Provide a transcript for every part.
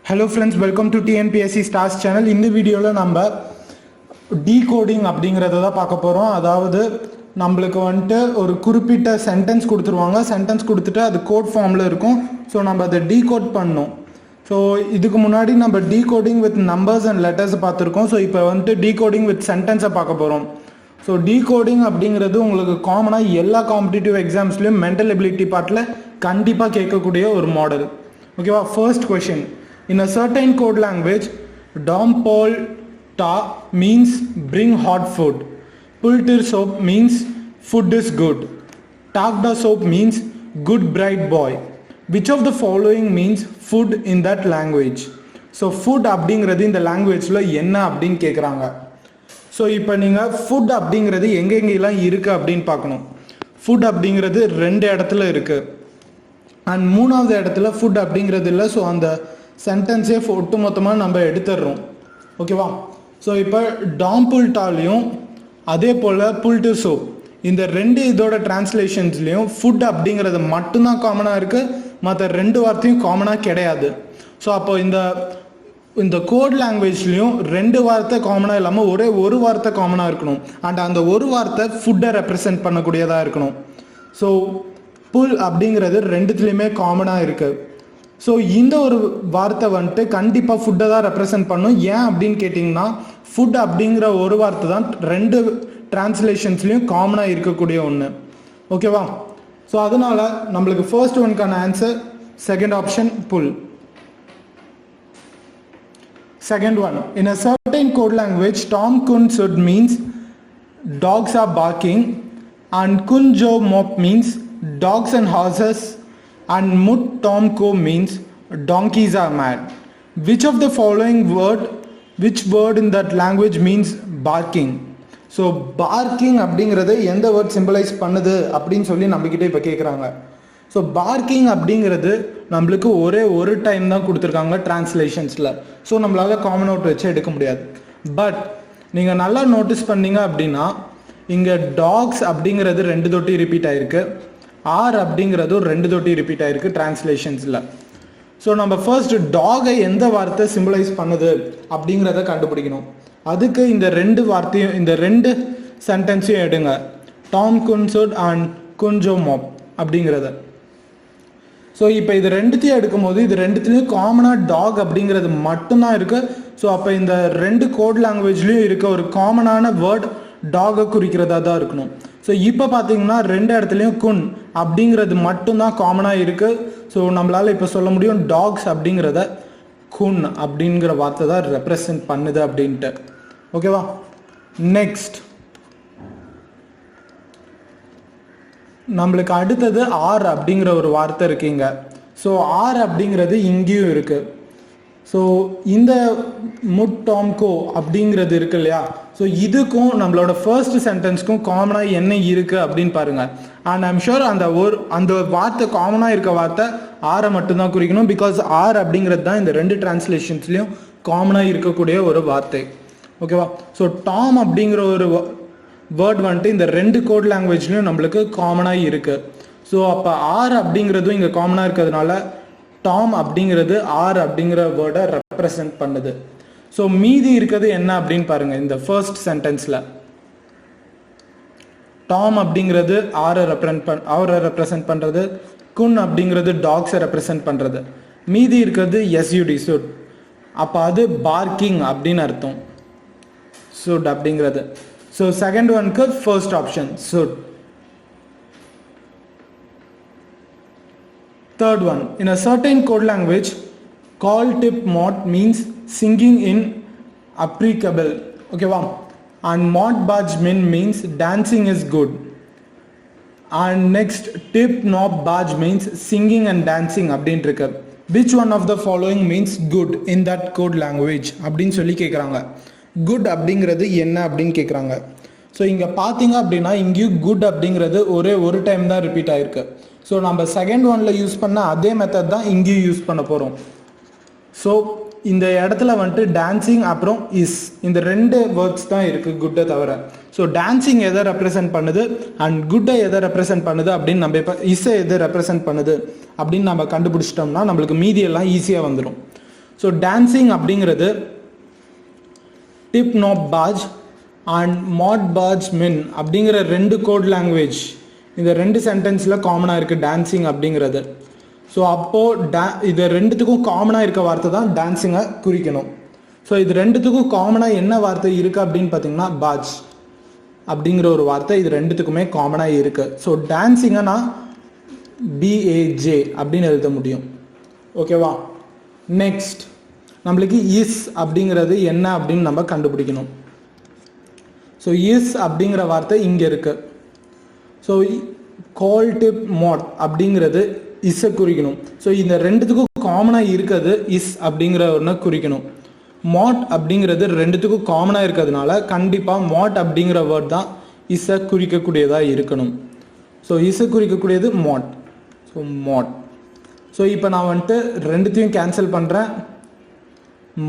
Hello friends, welcome to TNPSC Stars channel. இந்த வீடியோவில் நம்ம டீகோடிங் அப்படிங்கிறத தான் பார்க்க போகிறோம். அதாவது நம்மளுக்கு வந்துட்டு ஒரு குறிப்பிட்ட சென்டென்ஸ் கொடுத்துருவாங்க. சென்டென்ஸ் கொடுத்துட்டு அது கோட் ஃபார்மில் இருக்கும். ஸோ நம்ம அதை டீகோட் பண்ணணும். ஸோ இதுக்கு முன்னாடி நம்ம decoding with numbers and letters பார்த்துருக்கோம். ஸோ இப்போ வந்துட்டு டீகோடிங் வித் சென்டென்ஸை பார்க்க போகிறோம். ஸோ டீகோடிங் அப்படிங்கிறது உங்களுக்கு காமனாக எல்லா காம்படிட்டிவ் எக்ஸாம்ஸ்லையும் மென்டல் எபிலிட்டி பார்ட்டில் கண்டிப்பாக கேட்கக்கூடிய ஒரு மாடல். ஓகேவா? First question. In a certain code language, Dom Paul Ta means bring hot food. Pultir soap means food is good. Takda soap means good bright boy. Which of the following means food in that language? So food அப்படிங்கிறது இந்த லாங்குவேஜில் என்ன அப்படின்னு கேட்குறாங்க. So இப்போ நீங்கள் food அப்படிங்கிறது எங்கெங்கெல்லாம் இருக்குது அப்படின்னு பார்க்கணும். ஃபுட் அப்படிங்கிறது 2 இடத்துல இருக்குது அண்ட் 3வது இடத்துல ஃபுட் அப்படிங்கிறது இல்லை. ஸோ அந்த சென்டென்ஸே ஒட்டு மொத்தமாக நம்ம எடுத்துடுறோம். ஓகேவா? ஸோ இப்போ டாம்புல்டாலையும் அதே போல் புல்ட்டு சோப் இந்த 2 இதோட டிரான்ஸ்லேஷன்ஸ்லேயும் ஃபுட் அப்படிங்கிறது மட்டும்தான் காமனாக இருக்குது. மற்ற 2 வார்த்தையும் காமனாக கிடையாது. ஸோ அப்போ இந்த கோட் லாங்குவேஜ்லேயும் 2 வார்த்தை காமனாக இல்லாமல் ஒரே ஒரு வார்த்தை காமனாக இருக்கணும். அண்ட் அந்த ஒரு வார்த்தை ஃபுட்டை ரெப்ரசன்ட் பண்ணக்கூடியதாக இருக்கணும். ஸோ புல் அப்படிங்கிறது 2த்துலேயுமே காமனாக இருக்குது. ஸோ இந்த ஒரு வார்த்தை வந்துட்டு கண்டிப்பாக ஃபுட்டை தான் ரெப்ரசன்ட் பண்ணும். ஏன் அப்படின்னு கேட்டிங்கன்னா ஃபுட் அப்படிங்கிற ஒரு வார்த்தை தான் 2 டிரான்ஸ்லேஷன்ஸ்லேயும் காமனாக இருக்கக்கூடிய ஒன்று. ஓகேவா? ஸோ அதனால் நம்மளுக்கு ஃபர்ஸ்ட் ஒன்க்கான ஆன்சர் செகண்ட் ஆப்ஷன் புல். Second one, in a certain code language, Tom Kun Sud means dogs are barking, and Kun Jo Mop means dogs and horses, and Mut Tom Ko means donkeys are mad. Which of the following which word in that language means barking? So parking அப்படிங்கிறது எந்த word symbolises பண்ணுது அப்படின்னு சொல்லி நம்மக்கிட்ட இப்போ கேட்குறாங்க. So parking அப்படிங்கிறது நம்மளுக்கு ஒரே ஒரு டைம் தான் கொடுத்துருக்காங்க டிரான்ஸ்லேஷன்ஸில். ஸோ நம்மளால் காமன் அவுட் வச்சு எடுக்க முடியாது. பட் நீங்கள் நல்லா நோட்டீஸ் பண்ணீங்க அப்படின்னா இங்கே டாக்ஸ் அப்படிங்கிறது 2 தொட்டி ரிப்பீட் ஆகிருக்கு. ஆர் அப்படிங்கிறதும் 2 தொட்டி ரிப்பீட் ஆகிருக்கு டிரான்ஸ்லேஷன்ஸில். ஸோ நம்ம ஃபர்ஸ்ட் டாகை எந்த வார்த்தை சிம்பிளைஸ் பண்ணுது அப்படிங்கிறத கண்டுபிடிக்கணும். அதுக்கு இந்த 2 வார்த்தையும் இந்த 2 சென்டென்ஸையும் எடுங்க. டாம் குன்சுட் அண்ட் குன்ஜோ மாப் அப்படிங்கிறத. ஸோ இப்போ இது 2த்தையும் எடுக்கும்போது இது 2த்துலேயும் காமனாக டாக் அப்படிங்கிறது மட்டும்தான் இருக்குது. ஸோ அப்போ இந்த 2 கோட் லாங்குவேஜ்லேயும் இருக்க ஒரு காமனான வேர்ட் டாகை குறிக்கிறதா தான் இருக்கணும். ஸோ இப்போ பார்த்தீங்கன்னா 2 இடத்துலையும் குன் அப்படிங்கிறது மட்டும்தான் காமனாக இருக்குது. ஸோ நம்மளால் இப்போ சொல்ல முடியும் டாக்ஸ் அப்படிங்கிறத குன் அப்படிங்கிற வார்த்தை தான் ரெப்ரசன்ட் பண்ணுது அப்படின்ட்டு. ஓகேவா? நெக்ஸ்ட் நம்மளுக்கு அடுத்தது ஆர் அப்படிங்கிற ஒரு வார்த்தை இருக்குங்க. ஸோ ஆர் அப்படிங்கிறது இங்கேயும் இருக்குது. ஸோ இந்த முட் டாம்கோ அப்படிங்கிறது இருக்கு இல்லையா? ஸோ இதுக்கும் நம்மளோட ஃபர்ஸ்ட் சென்டென்ஸ்க்கும் காமனாக என்ன இருக்குது அப்படின்னு பாருங்கள். அண்ட் ஐம் ஷுர் அந்த வார்த்தை காமனாக இருக்க வார்த்தை ஆரை மட்டும்தான் குறிக்கணும். பிகாஸ் ஆர் அப்படிங்கிறது தான் இந்த 2 டிரான்ஸ்லேஷன்ஸ்லேயும் காமனாக இருக்கக்கூடிய ஒரு வார்த்தை. ஓகேவா? ஸோ டாம் அப்படிங்கிற ஒரு வேர்ட் வந்துட்டு இந்த 2 கோட் லாங்குவேஜ்லையும் நம்மளுக்கு காமனாக இருக்குது. ஸோ அப்போ ஆர் அப்படிங்கிறதும் இங்கே காமனாக இருக்கிறதுனால டாம் அப்படிங்கிறது ஆர் அப்படிங்கிற வேர்டை ரெப்ரசன்ட் பண்ணுது. ஸோ மீதி இருக்கிறது என்ன அப்படின்னு பாருங்கள். இந்த ஃபர்ஸ்ட் சென்டென்ஸில் டாம் அப்படிங்கிறது ஆரை ரெப்ரசன்ட் பண்ணுறது, குன் அப்படிங்கிறது டாக்ஸை ரெப்ரசன்ட் பண்ணுறது, மீதி இருக்கிறது எஸ்யூடி சுட். அப்போ அது பார்க்கிங் அப்படின்னு அர்த்தம். சுட் அப்படிங்கிறது. ஸோ செகண்ட் ஒன்க்கு first option suit. Third one, in a certain code language, call tip mot means singing in applicable. Okay, wow. And mot baj min means dancing is good. And next, tip knob baj means singing and dancing அப்படின்ட்டு. Which one of the following means good in that code language அப்படின்னு சொல்லி கேட்குறாங்க. Good அப்படிங்கிறது என்ன அப்படின்னு கேட்குறாங்க. So இங்கே பார்த்தீங்க அப்படின்னா இங்கேயும் குட் அப்படிங்கிறது ஒரே ஒரு டைம் தான் ரிப்பீட் ஆகிருக்கு. ஸோ நம்ம செகண்ட் ஒன்ல யூஸ் பண்ண அதே மெத்தட் தான் இங்கேயும் யூஸ் பண்ண போகிறோம். ஸோ இந்த இடத்துல வந்துட்டு டான்சிங் அப்புறம் இஸ் இந்த 2 வேர்ட்ஸ் தான் இருக்குது குட்டை தவிர. ஸோ டான்சிங் எதை ரெப்ரசன்ட் பண்ணுது அண்ட் குட்டை எதை ரெப்ரசன்ட் பண்ணுது அப்படின்னு நம்ம இப்போ இஸ்ஸை எதை ரெப்ரசன்ட் பண்ணுது அப்படின்னு நம்ம கண்டுபிடிச்சிட்டோம்னா நம்மளுக்கு மீதியெல்லாம் ஈஸியாக வந்துடும். ஸோ டான்சிங் அப்படிங்கிறது டிப் நாப் பாஜ் அண்ட் மாட் பாஜ் மின் அப்படிங்கிற ரெண்டு கோட் லாங்குவேஜ், இந்த ரெண்டு சென்டென்ஸில் காமனாக இருக்குது டான்சிங் அப்படிங்கிறது. ஸோ அப்போது இது ரெண்டுத்துக்கும் காமனாக இருக்க வார்த்தை தான் டான்ஸிங்கை குறிக்கணும். ஸோ இது ரெண்டுத்துக்கும் காமனாக என்ன வார்த்தை இருக்குது அப்படின்னு பார்த்தீங்கன்னா பாஜ் அப்படிங்கிற ஒரு வார்த்தை இது ரெண்டுத்துக்குமே காமனாக இருக்குது. ஸோ டான்ஸிங்கை நான் BAJ அப்படின்னு எழுத முடியும். ஓகேவா? நெக்ஸ்ட் நம்மளுக்கு இஸ் அப்படிங்கிறது என்ன அப்படின்னு நம்ம கண்டுபிடிக்கணும். ஸோ இஸ் அப்படிங்கிற வார்த்தை இங்கே இருக்குது. ஸோ கால் டிப் மாட் அப்படிங்கிறது இஸ்ஸை குறிக்கணும். ஸோ இந்த ரெண்டுத்துக்கும் காமனாக இருக்கிறது இஸ் அப்படிங்கிற ஒன்று குறிக்கணும். மாட் அப்படிங்கிறது ரெண்டுத்துக்கும் காமனாக இருக்கிறதுனால கண்டிப்பாக மாட் அப்படிங்கிற வேர்ட் தான் இஸ்ஸை குறிக்கக்கூடியதாக இருக்கணும். ஸோ இஸ்ஸை குறிக்கக்கூடியது மாட். ஸோ மாட். ஸோ இப்போ நான் வந்துட்டு ரெண்டுத்தையும் கேன்சல் பண்ணுறேன்.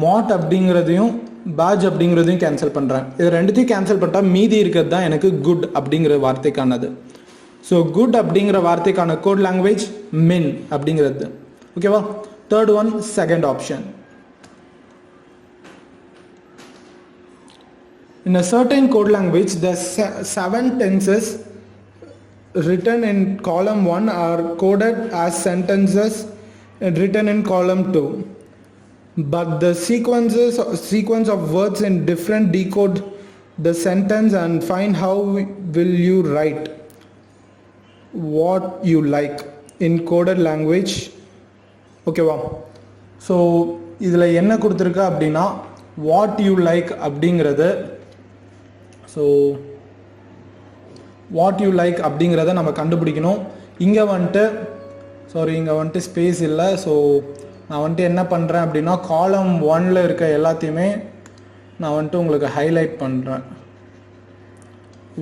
மாட் அப்படிங்கிறதையும் பாஜ் அப்படிங்கிறதையும் கேன்சல் பண்ணுறேன். இது ரெண்டுத்தையும் கேன்சல் பண்ணிட்டால் மீதி இருக்கிறது தான் எனக்கு குட் அப்படிங்கிற வார்த்தைக்கானது. ஸோ குட் அப்படிங்கிற வார்த்தைக்கான கோட் லாங்குவேஜ் மின் அப்படிங்கிறது. ஓகேவா? Third one, second option. In a certain code language, the 7 tenses written in column 1 are coded as sentences written in column 2. But the sequence of words in different decode the sentence and find how will you write what you like in coded language. ஓகேவா? So இதில் என்ன கொடுத்துருக்கு அப்படின்னா what you like அப்படிங்கிறது. So what you like அப்படிங்கிறத நம்ம கண்டுபிடிக்கணும். இங்கே வந்துட்டு ஸ்பேஸ் இல்லை. ஸோ நான் வந்துட்டு என்ன பண்ணுறேன் அப்படின்னா காலம் 1ல் இருக்க எல்லாத்தையுமே நான் வந்துட்டு உங்களுக்கு ஹைலைட் பண்ணுறேன்.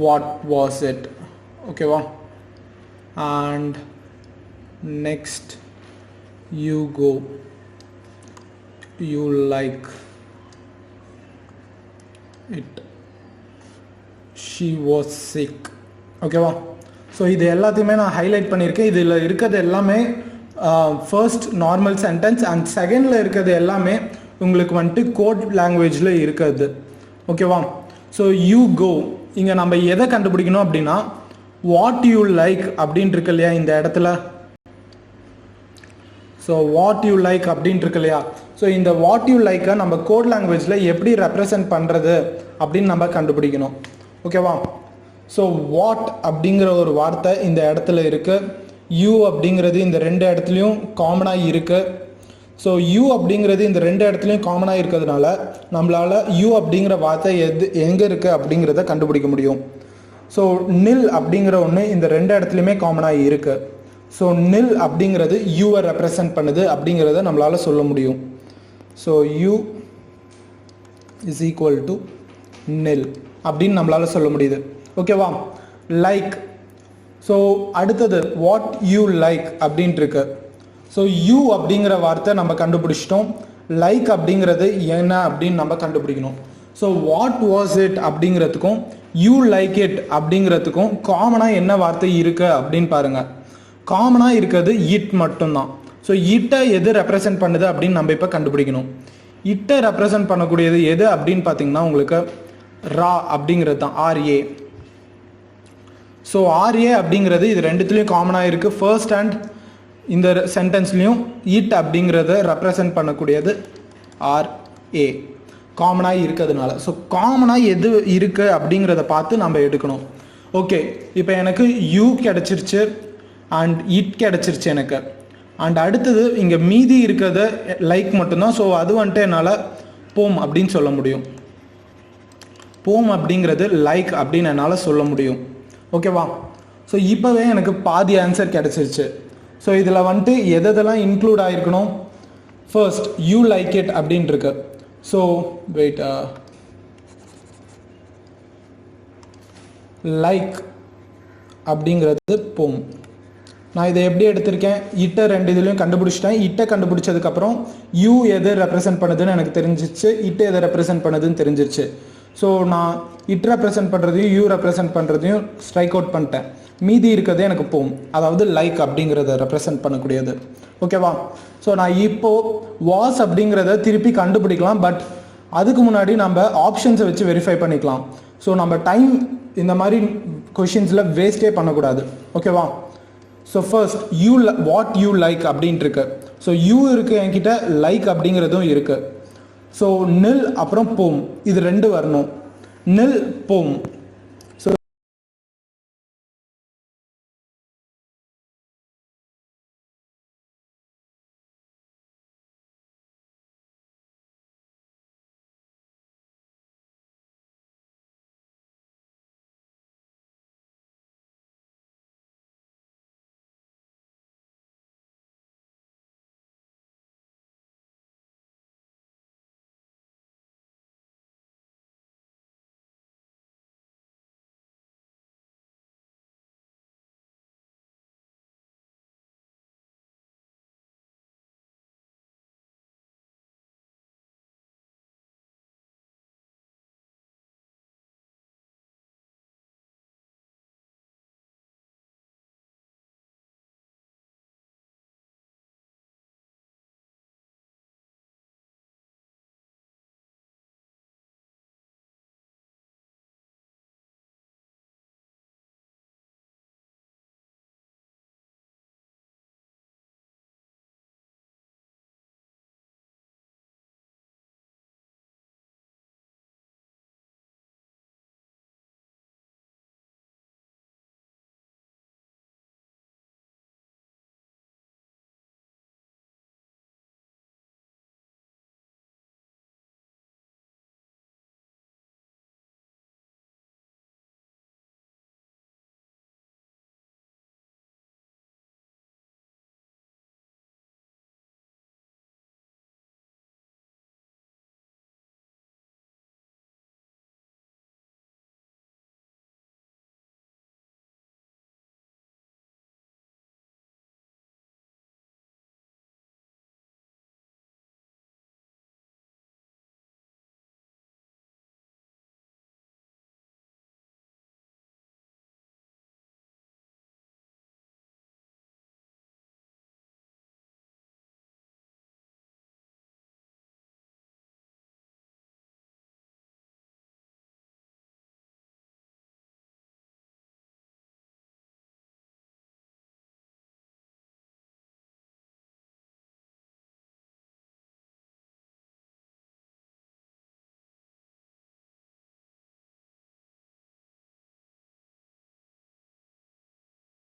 What was it? ஓகேவா? And next you go, you like it, she was sick. ஓகேவா? ஸோ இது எல்லாத்தையுமே நான் ஹைலைட் பண்ணியிருக்கேன். இதில் இருக்கிறது எல்லாமே ஃபர்ஸ்ட் நார்மல் சென்டென்ஸ் அண்ட் செகண்டில் இருக்கிறது எல்லாமே உங்களுக்கு வந்துட்டு கோட் லாங்குவேஜில் இருக்கிறது. ஓகேவா? ஸோ யூ கோ இங்கே நம்ம எதை கண்டுபிடிக்கணும் அப்படின்னா வாட் யூ லைக் அப்படின்ட்டு இருக்கு இல்லையா இந்த இடத்துல. ஸோ வாட் யூ லைக் அப்படின்ட்டு இருக்கு இல்லையா. ஸோ இந்த வாட் யூ லைக்கை நம்ம கோட் லாங்குவேஜில் எப்படி ரெப்ரசன்ட் பண்ணுறது அப்படின்னு நம்ம கண்டுபிடிக்கணும். ஓகேவா? ஸோ வாட் அப்படிங்கிற ஒரு வார்த்தை இந்த இடத்துல இருக்குது. யூ அப்படிங்கிறது இந்த ரெண்டு இடத்துலையும் காமனாக இருக்குது. ஸோ யூ அப்படிங்கிறது இந்த ரெண்டு இடத்துலையும் காமனாக இருக்கிறதுனால நம்மளால் யூ அப்படிங்கிற வார்த்தை எங்கே இருக்குது அப்படிங்கிறத கண்டுபிடிக்க முடியும். ஸோ நில் அப்படிங்கிற ஒன்று இந்த ரெண்டு இடத்துலையுமே காமனாக இருக்குது. ஸோ நில் அப்படிங்கிறது யூவை ரெப்ரசன்ட் பண்ணுது அப்படிங்கிறத நம்மளால் சொல்ல முடியும். So you is equal to நில் அப்படின்னு நம்மளால் சொல்ல முடியுது. ஓகேவா? லைக். ஸோ அடுத்தது வாட் யூ லைக் அப்படின்ட்டு இருக்கு. ஸோ யூ அப்படிங்கிற வார்த்தை நம்ம கண்டுபிடிச்சிட்டோம். லைக் அப்படிங்கிறது என்ன அப்படின்னு நம்ம கண்டுபிடிக்கணும். ஸோ வாட் வாஸ் இட் அப்படிங்கிறதுக்கும் யூ லைக் இட் அப்படிங்கிறதுக்கும் காமனாக என்ன வார்த்தை இருக்குது அப்படின்னு பாருங்கள். காமனாக இருக்கிறது இட் மட்டும்தான். ஸோ இட்டை எது ரெப்ரசன்ட் பண்ணுது அப்படின்னு நம்ம இப்போ கண்டுபிடிக்கணும். இட்டை ரெப்ரசன்ட் பண்ணக்கூடியது எது அப்படின்னு பார்த்தீங்கன்னா உங்களுக்கு ரா அப்படிங்கிறது தான், RA. ஸோ RA அப்படிங்கிறது இது ரெண்டுத்துலேயும் காமனாக இருக்குது. ஃபர்ஸ்ட் அண்ட் இந்த சென்டென்ஸ்லேயும் இட் அப்படிங்கிறத ரெப்ரசன்ட் பண்ணக்கூடியது RA காமனாக இருக்கிறதுனால. ஸோ காமனாக எது இருக்குது அப்படிங்கிறத பார்த்து நம்ம எடுக்கணும். ஓகே, இப்போ எனக்கு யூ கிடச்சிருச்சு அண்ட் இட் கிடச்சிருச்சு எனக்கு. அண்ட் அடுத்தது இங்கே மீதி இருக்கிறது லைக் மட்டும்தான். ஸோ அது வந்துட்டு என்னால் போம் அப்படின்னு சொல்ல முடியும். போம் அப்படிங்கிறது லைக் அப்படின்னு என்னால் சொல்ல முடியும். ஓகேவா? ஸோ இப்போவே எனக்கு பாதி ஆன்சர் கிடச்சிருச்சு. ஸோ இதில் வந்துட்டு எதெல்லாம் இன்க்ளூட் ஆகிருக்கணும்? ஃபர்ஸ்ட் யூ லைக் இட் அப்படின்ட்டுருக்கு. ஸோ வெயிட், லைக் அப்படிங்கிறது போம். நான் இதை எப்படி எடுத்திருக்கேன்? இட்டை ரெண்டு இதுலையும் கண்டுபிடிச்சிட்டேன். இட்டை கண்டுபிடிச்சதுக்கப்புறம் யூ எது ரெப்ரசன்ட் பண்ணுதுன்னு எனக்கு தெரிஞ்சிச்சு, இட்டை எதை ரெப்ரசன்ட் பண்ணுதுன்னு தெரிஞ்சிருச்சு. ஸோ நான் இட் ரெப்ரசன்ட் பண்ணுறதையும் யூ ரெப்ரசன்ட் பண்ணுறதையும் ஸ்ட்ரைக் அவுட் பண்ணிட்டேன். மீதி இருக்கிறதே எனக்கு போம், அதாவது லைக் அப்படிங்கிறத ரெப்ரசன்ட் பண்ணக்கூடியது. ஓகேவா? ஸோ நான் இப்போது வாஸ் அப்படிங்கிறத திருப்பி கண்டுபிடிக்கலாம். பட் அதுக்கு முன்னாடி நம்ம ஆப்ஷன்ஸை வச்சு வெரிஃபை பண்ணிக்கலாம். ஸோ நம்ம டைம் இந்த மாதிரி கொஷின்ஸில் வேஸ்ட்டே பண்ணக்கூடாது. ஓகேவா? So first you what you like அப்படின்ட்டு இருக்கு. ஸோ யூ இருக்குது என்கிட்ட, லைக் அப்படிங்கிறதும் இருக்குது. ஸோ நில் அப்புறம் போம், இது ரெண்டு வரணும். நில் போம்